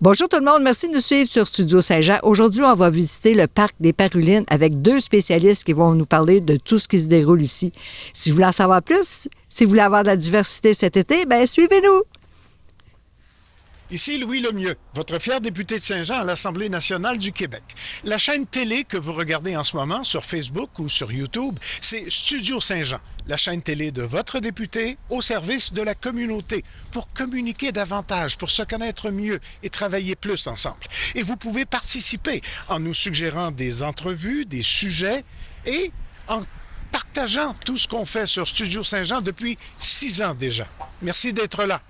Bonjour tout le monde, merci de nous suivre sur Studio Saint-Jean. Aujourd'hui, on va visiter le parc des Parulines avec deux spécialistes qui vont nous parler de tout ce qui se déroule ici. Si vous voulez en savoir plus, si vous voulez avoir de la diversité cet été, bien suivez-nous! Ici Louis Lemieux, votre fier député de Saint-Jean à l'Assemblée nationale du Québec. La chaîne télé que vous regardez en ce moment sur Facebook ou sur YouTube, c'est Studio Saint-Jean, la chaîne télé de votre député au service de la communauté, pour communiquer davantage, pour se connaître mieux et travailler plus ensemble. Et vous pouvez participer en nous suggérant des entrevues, des sujets et en partageant tout ce qu'on fait sur Studio Saint-Jean depuis 6 ans déjà. Merci d'être là.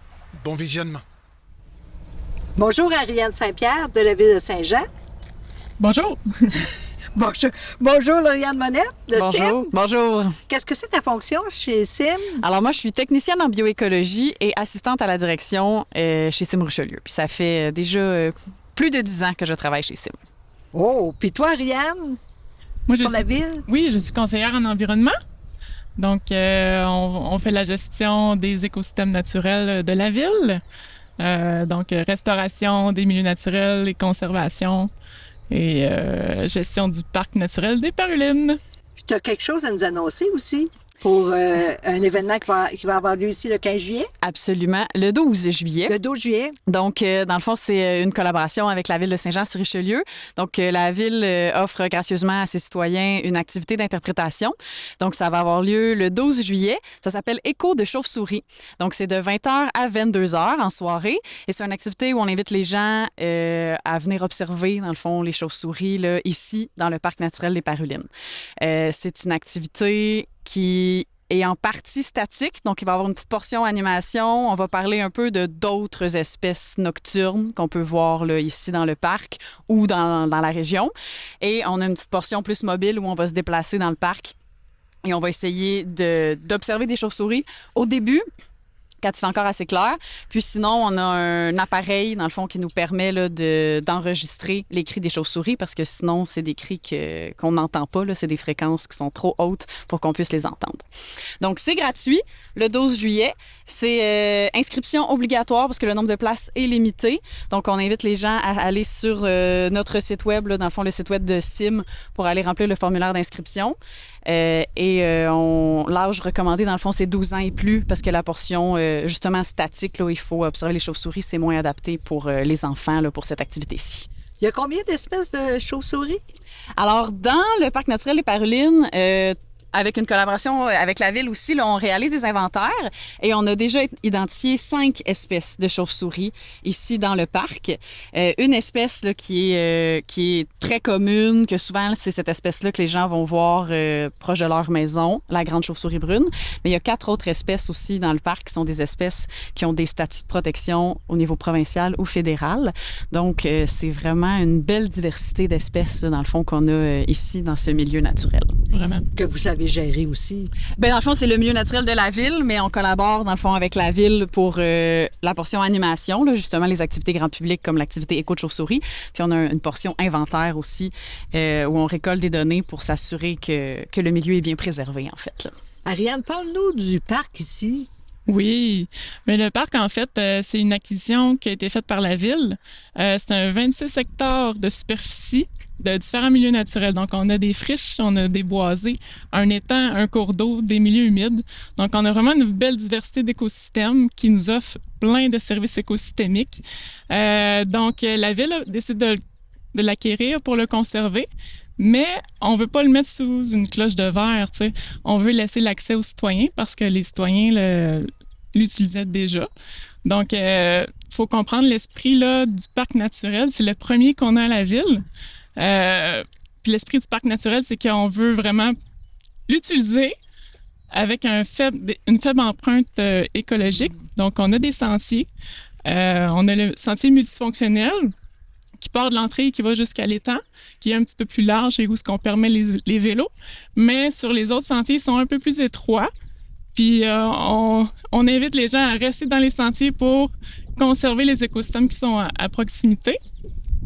Bon visionnement. Bonjour Ariane Saint-Pierre de la ville de Saint-Jean. Bonjour. Bonjour Lauriane Monette de Bonjour. CIM. Bonjour. Qu'est-ce que c'est ta fonction chez CIM? Alors moi, je suis technicienne en bioécologie et assistante à la direction chez CIM Richelieu. Puis ça fait déjà plus de 10 ans que je travaille chez CIM. Oh, puis toi Ariane? Moi, Pour la ville? Oui, je suis conseillère en environnement. Donc, on fait la gestion des écosystèmes naturels de la ville. Donc, restauration des milieux naturels et conservation et gestion du parc naturel des Parulines. Puis tu as quelque chose à nous annoncer aussi pour un événement qui va avoir lieu ici le 15 juillet? Absolument. Le 12 juillet. Le 12 juillet. Donc, dans le fond, c'est une collaboration avec la ville de Saint-Jean-sur-Richelieu. Donc, la ville offre gracieusement à ses citoyens une activité d'interprétation. Donc, ça va avoir lieu le 12 juillet. Ça s'appelle Écho de chauve-souris. Donc, c'est de 20h à 22h en soirée. Et c'est une activité où on invite les gens à venir observer, dans le fond, les chauves-souris là, ici, dans le parc naturel des Parulines. C'est une activité qui est en partie statique, donc il va y avoir une petite portion animation. On va parler un peu de d'autres espèces nocturnes qu'on peut voir là, ici dans le parc ou dans la région. Et on a une petite portion plus mobile où on va se déplacer dans le parc et on va essayer d'observer des chauves-souris au début, quand il fait encore assez clair. Puis sinon, on a un appareil, dans le fond, qui nous permet là, d'enregistrer les cris des chauves-souris parce que sinon, c'est des cris qu'on n'entend pas. Là. C'est des fréquences qui sont trop hautes pour qu'on puisse les entendre. Donc, c'est gratuit. Le 12 juillet, c'est inscription obligatoire parce que le nombre de places est limité. Donc, on invite les gens à aller sur notre site web, là, dans le fond, le site web de CIM, pour aller remplir le formulaire d'inscription. L'âge recommandé, dans le fond, c'est 12 ans et plus parce que la portion, justement, statique, là, où il faut observer les chauves-souris, c'est moins adapté pour les enfants, là, pour cette activité-ci. Il y a combien d'espèces de chauves-souris? Alors, dans le parc naturel des Parulines, avec une collaboration avec la ville aussi, là, on réalise des inventaires et on a déjà identifié 5 espèces de chauves-souris ici dans le parc. Une espèce là, qui est très commune, que souvent c'est cette espèce-là que les gens vont voir proche de leur maison, la grande chauve-souris brune. Mais il y a 4 autres espèces aussi dans le parc qui sont des espèces qui ont des statuts de protection au niveau provincial ou fédéral. Donc, c'est vraiment une belle diversité d'espèces, là, dans le fond, qu'on a ici dans ce milieu naturel. Vraiment. Que vous avez géré aussi. Bien, dans le fond, c'est le milieu naturel de la ville, mais on collabore, dans le fond, avec la ville pour la portion animation, là, justement, les activités grand public comme l'activité Écho de chauve-souris. Puis on a une portion inventaire aussi où on récolte des données pour s'assurer que le milieu est bien préservé, en fait. Là. Ariane, parle-nous du parc ici. Oui, mais le parc, en fait, c'est une acquisition qui a été faite par la ville. C'est un 26 hectares de superficie de différents milieux naturels. Donc, on a des friches, on a des boisés, un étang, un cours d'eau, des milieux humides. Donc, on a vraiment une belle diversité d'écosystèmes qui nous offre plein de services écosystémiques. Donc, la ville a décidé de l'acquérir pour le conserver. Mais on ne veut pas le mettre sous une cloche de verre, tu sais. On veut laisser l'accès aux citoyens parce que les citoyens l'utilisaient déjà. Donc, il faut comprendre l'esprit là, du parc naturel. C'est le premier qu'on a à la ville. Puis l'esprit du parc naturel, c'est qu'on veut vraiment l'utiliser avec une faible empreinte écologique. Donc, on a des sentiers. On a le sentier multifonctionnel qui part de l'entrée et qui va jusqu'à l'étang, qui est un petit peu plus large et où ce qu'on permet les vélos. Mais sur les autres sentiers, ils sont un peu plus étroits. Puis on invite les gens à rester dans les sentiers pour conserver les écosystèmes qui sont à proximité.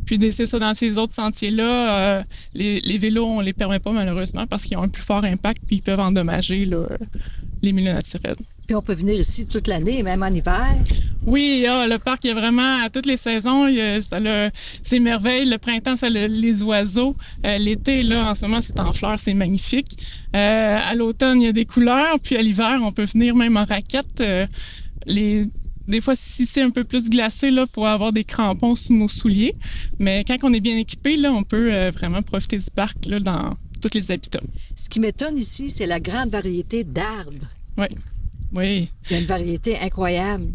Puis c'est ça, dans ces autres sentiers-là, les vélos, on ne les permet pas malheureusement parce qu'ils ont un plus fort impact puis ils peuvent endommager là, les milieux naturels. Puis on peut venir ici toute l'année, même en hiver. Oui, le parc, il y a vraiment à toutes les saisons, c'est merveille. Le printemps, ça les oiseaux. L'été, là, en ce moment, c'est en fleurs, c'est magnifique. À l'automne, il y a des couleurs. Puis à l'hiver, on peut venir même en raquette. Des fois, si c'est un peu plus glacé, il faut avoir des crampons sous nos souliers. Mais quand on est bien équipé, là, on peut vraiment profiter du parc là, dans tous les habitats. Ce qui m'étonne ici, c'est la grande variété d'arbres. Oui. Oui. Il y a une variété incroyable.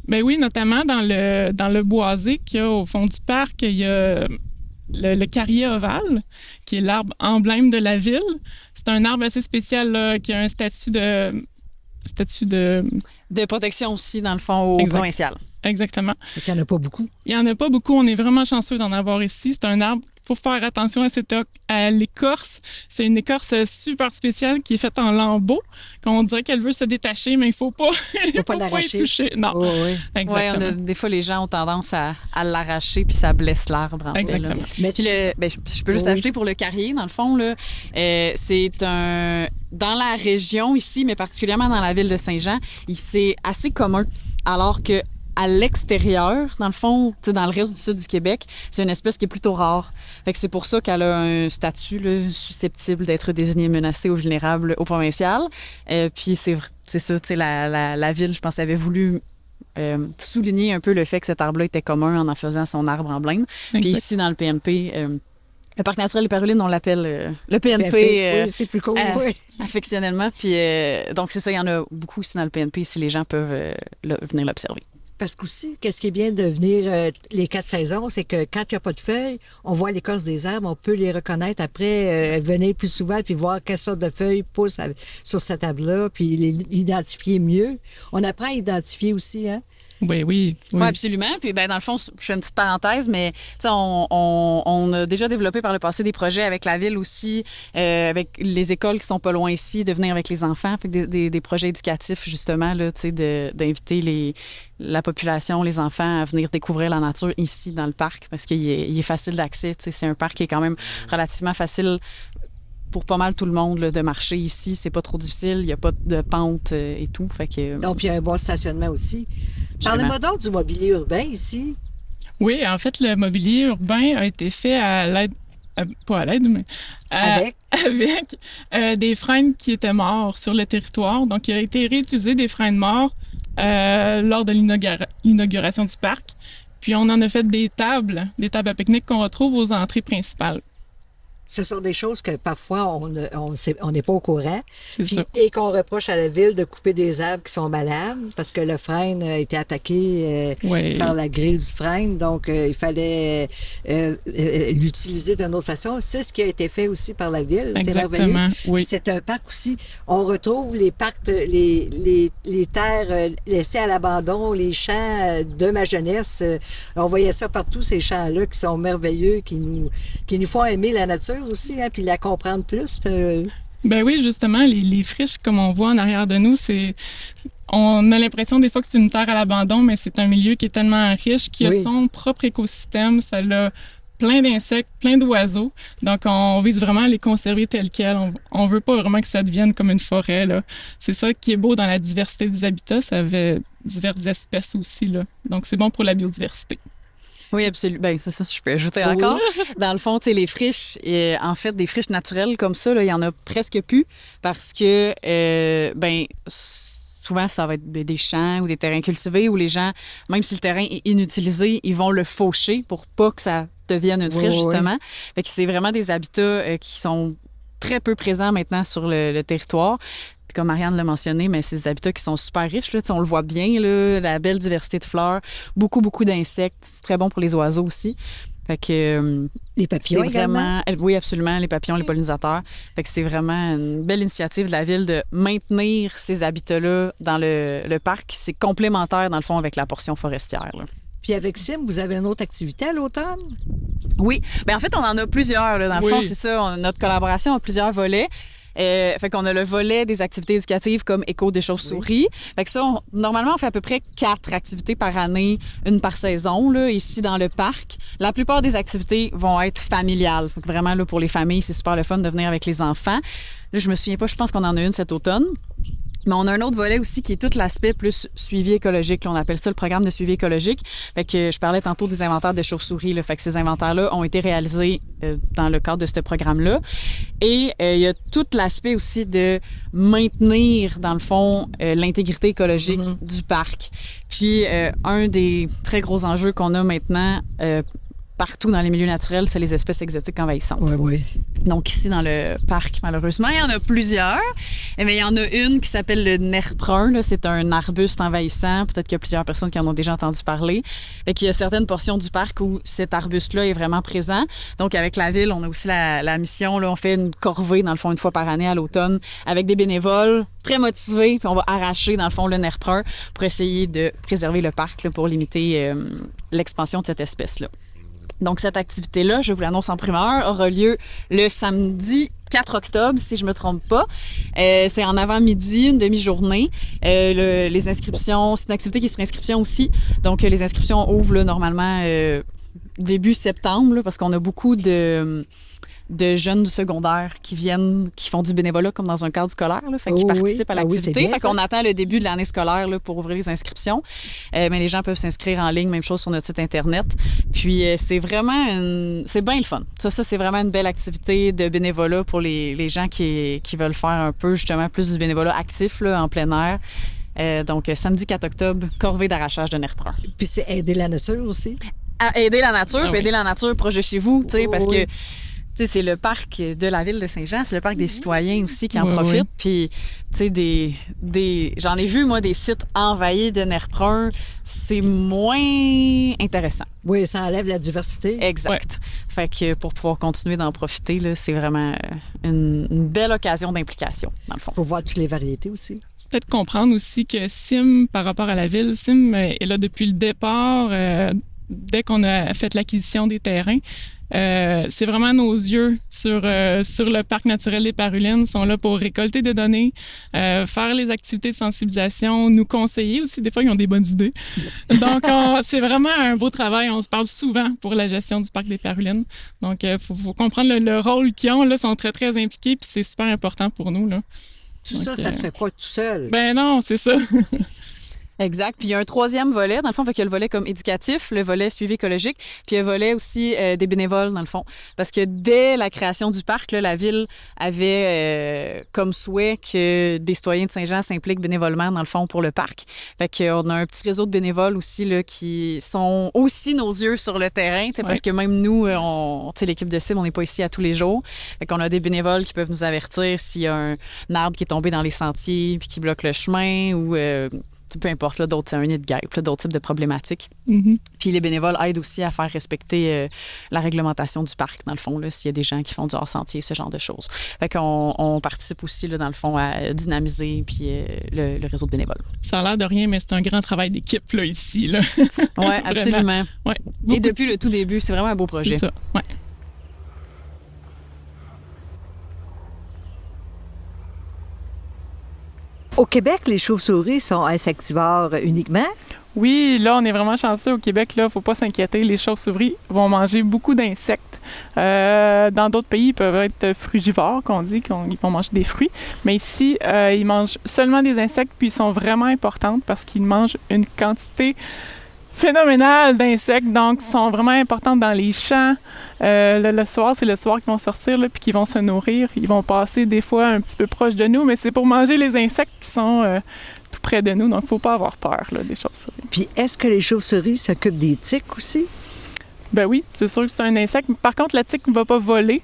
Ben oui, notamment dans le boisé qu'il y a au fond du parc, il y a le carrier ovale, qui est l'arbre emblème de la ville. C'est un arbre assez spécial là, qui a un statut de... De protection aussi, dans le fond, au provincial. Exactement. Il n'y en a pas beaucoup. Il n'y en a pas beaucoup. On est vraiment chanceux d'en avoir ici. C'est un arbre. Il faut faire attention à l'écorce. C'est une écorce super spéciale qui est faite en lambeaux. On dirait qu'elle veut se détacher, mais il ne faut pas, faut pas l'arracher. Y toucher. Non. Oh, oui. Exactement. Des fois, les gens ont tendance à l'arracher puis ça blesse l'arbre. Exactement. Mais puis je peux juste ajouter pour le carrier, dans le fond, là, c'est un... Dans la région ici, mais particulièrement dans la ville de Saint-Jean, c'est assez commun. Alors que à l'extérieur, dans le fond, dans le reste du sud du Québec, c'est une espèce qui est plutôt rare. Fait que c'est pour ça qu'elle a un statut là, susceptible d'être désignée menacée ou vulnérable au provincial. Puis c'est ça, tu sais, la ville, je pense, avait voulu souligner un peu le fait que cet arbre-là était commun en faisant son arbre emblème. Puis ici, dans le PNP... le Parc naturel des Parulines, on l'appelle le PNP. Oui, c'est plus cool, oui. Affectionnellement. Puis, donc, c'est ça, il y en a beaucoup aussi dans le PNP si les gens peuvent venir l'observer. Parce qu'aussi, qu'est-ce qui est bien de venir les 4 saisons, c'est que quand il n'y a pas de feuilles, on voit l'écorce des arbres, on peut les reconnaître après, venir plus souvent puis voir quelle sorte de feuilles poussent sur cet arbre-là, puis l'identifier mieux. On apprend à identifier aussi, hein? Oui, absolument. Puis, dans le fond, je fais une petite parenthèse, mais on a déjà développé par le passé des projets avec la ville aussi, avec les écoles qui sont pas loin ici, de venir avec les enfants. Fait que des projets éducatifs, justement, là, d'inviter la population, les enfants à venir découvrir la nature ici, dans le parc, parce qu'il est facile d'accès. C'est un parc qui est quand même relativement facile pour pas mal tout le monde là, de marcher ici. C'est pas trop difficile, il n'y a pas de pente et tout. Fait que, donc, il y a un bon stationnement aussi. Parlez-moi donc du mobilier urbain ici. Oui, en fait, le mobilier urbain a été fait à l'aide, pas à l'aide, mais avec des frênes qui étaient morts sur le territoire. Donc, il a été réutilisé des frênes morts lors de l'inauguration du parc. Puis, on en a fait des tables à pique-nique qu'on retrouve aux entrées principales. Ce sont des choses que parfois on n'est pas au courant et qu'on reproche à la ville de couper des arbres qui sont malades parce que le frêne a été attaqué par la grille du frêne. Donc, il fallait l'utiliser d'une autre façon. C'est ce qui a été fait aussi par la ville. C'est merveilleux. Oui. C'est un parc aussi. On retrouve les parcs, les terres laissées à l'abandon, les champs de ma jeunesse. On voyait ça partout, ces champs-là qui sont merveilleux, qui nous font aimer la nature aussi, hein, puis la comprendre plus. Ben oui, justement, les friches, comme on voit en arrière de nous, on a l'impression des fois que c'est une terre à l'abandon, mais c'est un milieu qui est tellement riche, qui a son propre écosystème, ça a plein d'insectes, plein d'oiseaux. Donc, on vise vraiment à les conserver tels quels. On veut pas vraiment que ça devienne comme une forêt, là. C'est ça qui est beau dans la diversité des habitats, ça avait diverses espèces aussi, là. Donc, c'est bon pour la biodiversité. Oui, absolument. Ben, c'est ça, je peux ajouter encore. Dans le fond, tu sais, les friches, en fait, des friches naturelles comme ça, il y en a presque plus parce que, souvent, ça va être des champs ou des terrains cultivés où les gens, même si le terrain est inutilisé, ils vont le faucher pour pas que ça devienne une friche, justement. Fait que c'est vraiment des habitats qui sont très peu présents maintenant sur le territoire. Puis comme Marianne l'a mentionné, mais c'est des habitats qui sont super riches. Là. On le voit bien, là, la belle diversité de fleurs, beaucoup d'insectes. C'est très bon pour les oiseaux aussi. Fait que, les papillons également? Oui, absolument, les papillons, les pollinisateurs. Fait que c'est vraiment une belle initiative de la ville de maintenir ces habitats-là dans le parc. C'est complémentaire, dans le fond, avec la portion forestière. Là. Puis avec Sim, vous avez une autre activité à l'automne? Oui. Bien, en fait, on en a plusieurs. Là, dans le fond, c'est ça. Notre collaboration a plusieurs volets. Fait qu'on a le volet des activités éducatives comme Écho des chauves-souris. Fait que ça, normalement, on fait à peu près 4 activités par année, une par saison, là, ici dans le parc. La plupart des activités vont être familiales. Fait que vraiment, là, pour les familles, c'est super le fun de venir avec les enfants. Là, je me souviens pas, je pense qu'on en a une cet automne. Mais on a un autre volet aussi qui est tout l'aspect plus suivi écologique. Là, on appelle ça le programme de suivi écologique. Fait que je parlais tantôt des inventaires de chauves-souris. Là. Fait que ces inventaires-là ont été réalisés dans le cadre de ce programme-là. Et il y a tout l'aspect aussi de maintenir, dans le fond, l'intégrité écologique du parc. Puis, un des très gros enjeux qu'on a maintenant partout dans les milieux naturels, c'est les espèces exotiques envahissantes. Oui, oui. Donc ici, dans le parc, malheureusement, il y en a plusieurs. Mais il y en a une qui s'appelle le nerf brun. Là. C'est un arbuste envahissant. Peut-être qu'il y a plusieurs personnes qui en ont déjà entendu parler. Fait qu'il y a certaines portions du parc où cet arbuste-là est vraiment présent. Donc avec la ville, on a aussi la mission. Là, on fait une corvée, dans le fond, une fois par année à l'automne, avec des bénévoles très motivés. Puis on va arracher, dans le fond, le nerf brun pour essayer de préserver le parc là, pour limiter l'expansion de cette espèce-là. Donc, cette activité-là, je vous l'annonce en primeur, aura lieu le samedi 4 octobre, si je ne me trompe pas. C'est en avant-midi, une demi-journée. Les inscriptions, c'est une activité qui est sur inscription aussi. Donc, les inscriptions ouvrent là, normalement début septembre, là, parce qu'on a beaucoup de jeunes du secondaire qui viennent, qui font du bénévolat comme dans un cadre scolaire, là, fait qu'ils participent à l'activité. Fait qu'on attend le début de l'année scolaire là, pour ouvrir les inscriptions. Mais les gens peuvent s'inscrire en ligne, même chose sur notre site Internet. Puis c'est vraiment c'est bien le fun. Ça, c'est vraiment une belle activité de bénévolat pour les gens qui veulent faire un peu, justement, plus du bénévolat actif là, en plein air. Donc, samedi 4 octobre, corvée d'arrachage de nerf brun. Puis c'est aider la nature aussi. À aider la nature, Ah oui. Aider la nature proche de chez vous, tu sais, parce oui. que c'est le parc de la ville de Saint-Jean, c'est le parc des citoyens aussi qui en Oui, profitent. oui. Puis, j'en ai vu, moi, des sites envahis de nerf brun. C'est moins intéressant. Oui, ça enlève la diversité. Exact. Fait que pour pouvoir continuer d'en profiter, là, c'est vraiment une belle occasion d'implication, dans le fond. Pour voir toutes les variétés aussi. Peut-être comprendre aussi que SIM, par rapport à la ville, SIM est là depuis le départ, dès qu'on a fait l'acquisition des terrains. C'est vraiment nos yeux sur le parc naturel des Parulines. Ils sont là pour récolter des données, faire les activités de sensibilisation, nous conseiller aussi. Des fois, ils ont des bonnes idées. Donc, c'est vraiment un beau travail. On se parle souvent pour la gestion du parc des Parulines. Donc, faut comprendre le rôle qu'ils ont. Là, ils sont très, très impliqués, puis c'est super important pour nous. Là. Tout Donc, ça se fait pas tout seul. Ben non, c'est ça. Exact. Puis il y a un troisième volet, dans le fond, fait qu'il y a le volet comme éducatif, le volet suivi écologique, puis il y a le volet aussi des bénévoles, dans le fond. Parce que dès la création du parc, là, la ville avait comme souhait que des citoyens de Saint-Jean s'impliquent bénévolement, dans le fond, pour le parc. Fait qu'on a un petit réseau de bénévoles aussi là, qui sont aussi nos yeux sur le terrain, parce que même nous, l'équipe de CIM, on n'est pas ici à tous les jours. Fait qu'on a des bénévoles qui peuvent nous avertir s'il y a un arbre qui est tombé dans les sentiers puis qui bloque le chemin ou... peu importe, là, d'autres, c'est un nid de guêpe, d'autres types de problématiques. Mm-hmm. Puis les bénévoles aident aussi à faire respecter la réglementation du parc, dans le fond, là, s'il y a des gens qui font du hors-sentier, ce genre de choses. Fait qu'on participe aussi, là, dans le fond, à dynamiser puis, le réseau de bénévoles. Ça a l'air de rien, mais c'est un grand travail d'équipe là, ici. Là. Oui, absolument. Ouais. Et depuis le tout début, c'est vraiment un beau projet. C'est ça, ouais. Au Québec, les chauves-souris sont insectivores uniquement. Oui, là, on est vraiment chanceux au Québec. Là, faut pas s'inquiéter. Les chauves-souris vont manger beaucoup d'insectes. Dans d'autres pays, ils peuvent être frugivores, qu'on dit, qu'ils vont manger des fruits. Mais ici, ils mangent seulement des insectes, puis ils sont vraiment importants parce qu'ils mangent une quantité phénoménale d'insectes. Donc, ils sont vraiment importants dans les champs. Le soir, c'est le soir qu'ils vont sortir, là, puis qu'ils vont se nourrir. Ils vont passer des fois un petit peu proche de nous, mais c'est pour manger les insectes qui sont tout près de nous. Donc, il ne faut pas avoir peur là, des chauves-souris. Puis, est-ce que les chauves-souris s'occupent des tiques aussi? Ben oui, c'est sûr que c'est un insecte. Par contre, la tique ne va pas voler.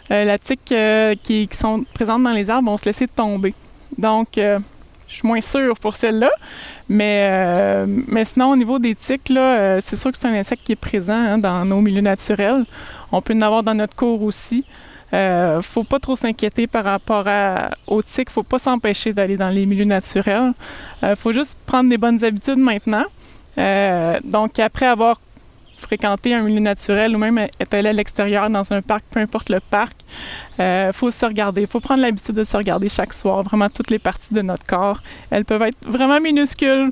La tique qui sont présentes dans les arbres vont se laisser tomber. Donc, je suis moins sûre pour celle-là. Mais sinon, au niveau des tiques, là, c'est sûr que c'est un insecte qui est présent dans nos milieux naturels. On peut en avoir dans notre cour aussi. Faut pas trop s'inquiéter par rapport aux tiques. Faut pas s'empêcher d'aller dans les milieux naturels. Faut juste prendre des bonnes habitudes maintenant. Donc, après avoir fréquenter un milieu naturel ou même être allé à l'extérieur dans un parc, peu importe le parc, faut se regarder. Il faut prendre l'habitude de se regarder chaque soir, vraiment toutes les parties de notre corps. Elles peuvent être vraiment minuscules.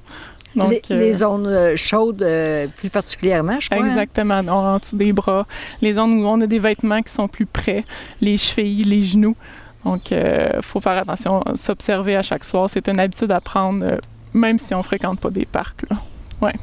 Donc, les zones chaudes plus particulièrement, je crois. Exactement, en dessous des bras. Les zones où on a des vêtements qui sont plus près, les chevilles, les genoux. Donc, il faut faire attention, s'observer à chaque soir. C'est une habitude à prendre, même si on ne fréquente pas des parcs, là. Ouais.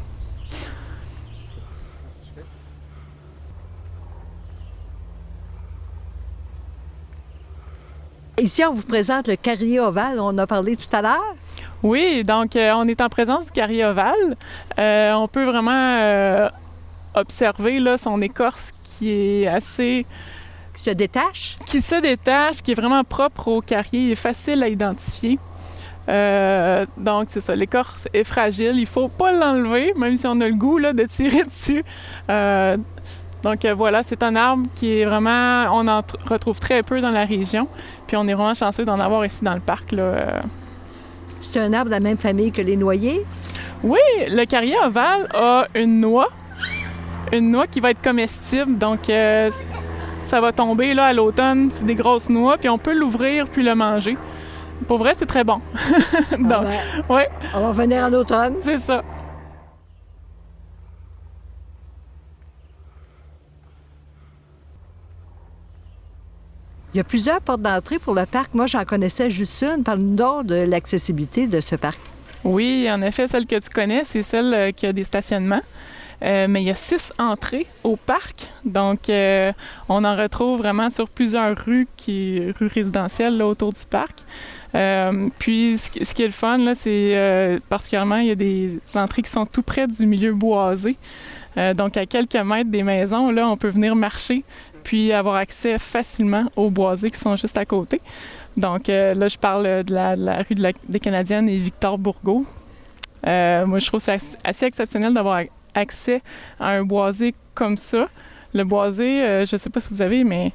Ici, on vous présente le carrier ovale. On en a parlé tout à l'heure. Oui, donc on est en présence du carrier ovale. On peut vraiment observer là, son écorce qui est assez... Qui se détache. Qui se détache, qui est vraiment propre au carrier, il est facile à identifier. Donc, c'est ça, l'écorce est fragile, il ne faut pas l'enlever, même si on a le goût là, de tirer dessus. Donc voilà, c'est un arbre qui est vraiment, on en retrouve très peu dans la région, puis on est vraiment chanceux d'en avoir ici dans le parc, là. C'est un arbre de la même famille que les noyers? Oui, le carrier ovale a une noix qui va être comestible, donc ça va tomber là à l'automne, c'est des grosses noix, puis on peut l'ouvrir puis le manger. Pour vrai, c'est très bon. Donc, ouais. On va revenir en automne. C'est ça. Il y a plusieurs portes d'entrée pour le parc. Moi, j'en connaissais juste une. Parle-nous donc de l'accessibilité de ce parc. Oui, en effet, celle que tu connais, c'est celle qui a des stationnements. Mais il y a 6 entrées au parc. Donc, on en retrouve vraiment sur plusieurs rues, rues résidentielles là, autour du parc. Puis, ce qui est le fun, là, c'est particulièrement, il y a des entrées qui sont tout près du milieu boisé. Donc, à quelques mètres des maisons, là, on peut venir marcher puis avoir accès facilement aux boisés qui sont juste à côté. Donc, là, je parle de la rue des Canadiennes et Victor Bourgault. Moi, je trouve ça assez exceptionnel d'avoir accès à un boisé comme ça. Le boisé, je ne sais pas si vous avez, mais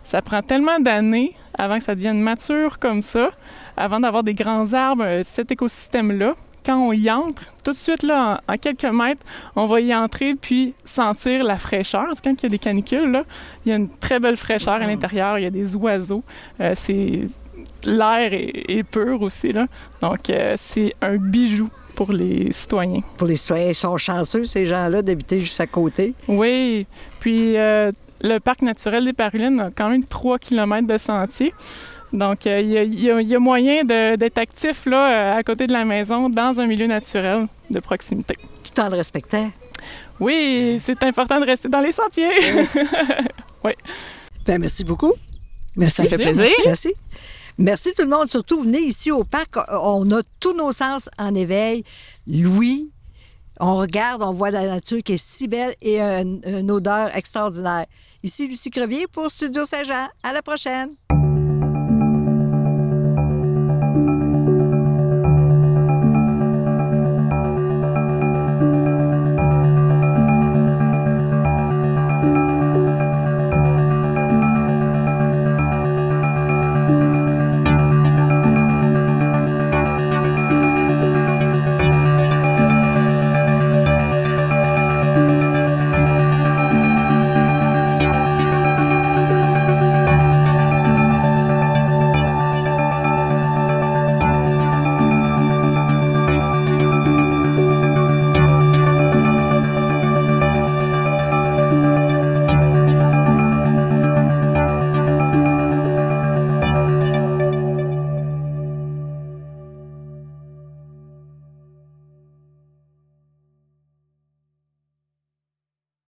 ça prend tellement d'années avant que ça devienne mature comme ça, avant d'avoir des grands arbres, cet écosystème-là. Quand on y entre, tout de suite, là, en quelques mètres, on va y entrer puis sentir la fraîcheur. Quand il y a des canicules, là, il y a une très belle fraîcheur à l'intérieur. Il y a des oiseaux. L'air est pur aussi, là. Donc, c'est un bijou pour les citoyens. Pour les citoyens, ils sont chanceux, ces gens-là, d'habiter juste à côté. Oui. Puis, le parc naturel des Parulines a quand même 3 km de sentier. Donc, il y a moyen d'être actif là, à côté de la maison, dans un milieu naturel de proximité. Tout en le respectant. Oui, c'est important de rester dans les sentiers. Oui. Bien, merci beaucoup. Merci. Ça fait plaisir. Merci. Merci tout le monde. Surtout, venez ici au parc. On a tous nos sens en éveil. L'ouïe, on regarde, on voit la nature qui est si belle et une odeur extraordinaire. Ici, Lucie Crevier pour Studio Saint-Jean. À la prochaine.